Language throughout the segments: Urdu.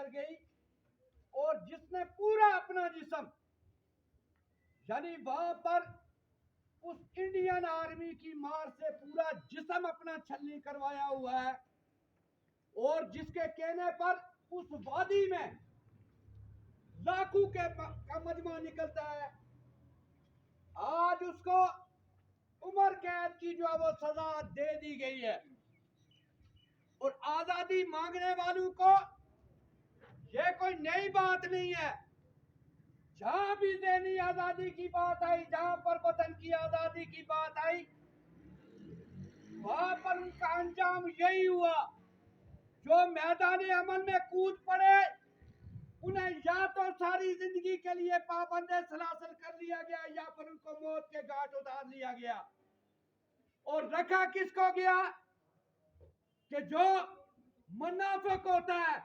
گزر گئی اور جس نے پورا اپنا جسم یعنی وہاں پر اس انڈین آرمی کی مار سے پورا جسم اپنا چھلنی کروایا ہوا ہے اور جس کے کہنے پر اس وادی میں لاکھوں کا مجمع نکلتا ہے، آج اس کو عمر قید کی جو ہے وہ سزا دے دی گئی ہے اور آزادی مانگنے والوں کو یہ کوئی نئی بات نہیں ہے۔ جہاں بھی ذہنی آزادی کی بات آئی، جہاں پر وطن کی آزادی کی بات آئی، وہاں پر ان کا انجام یہی ہوا، جو میدان عمل میں کود پڑے انہیں یا تو ساری زندگی کے لیے پابند سلاسل کر لیا گیا یا پھر ان کو موت کے گھاٹ اتار لیا گیا۔ اور رکھا کس کو گیا کہ جو منافق ہوتا ہے،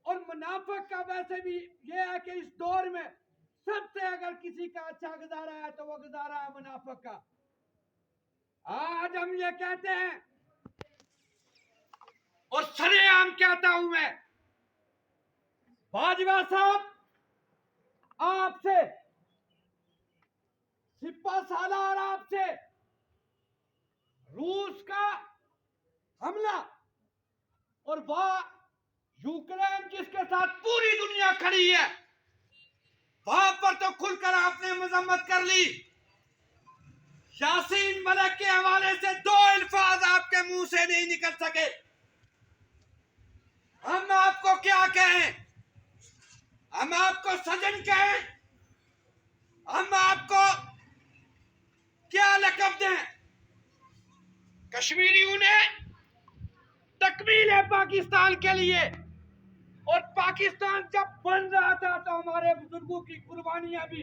اور منافق کا ویسے بھی یہ ہے کہ اس دور میں سب سے اگر کسی کا اچھا گزارا ہے تو وہ گزارا ہے منافق کا۔ آج ہم یہ کہتے ہیں اور سرے عام کہتا ہوں میں، باجوہ صاحب آپ سے سپہ سالار آپ سے روس کا حملہ اور وہ یوکرین جس کے ساتھ پوری دنیا کھڑی ہے، وہاں پر تو کھل کر آپ نے مذمت کر لی۔ یاسین ملک کے حوالے سے دو الفاظ آپ کے منہ سے نہیں نکل سکے۔ ہم آپ کو کیا کہیں؟ ہم آپ کو سجن کہیں؟ ہم آپ کو کیا لقب دیں؟ کشمیریوں نے تکمیل ہے پاکستان کے لیے، اور پاکستان جب بن رہا تھا تو ہمارے بزرگوں کی قربانیاں بھی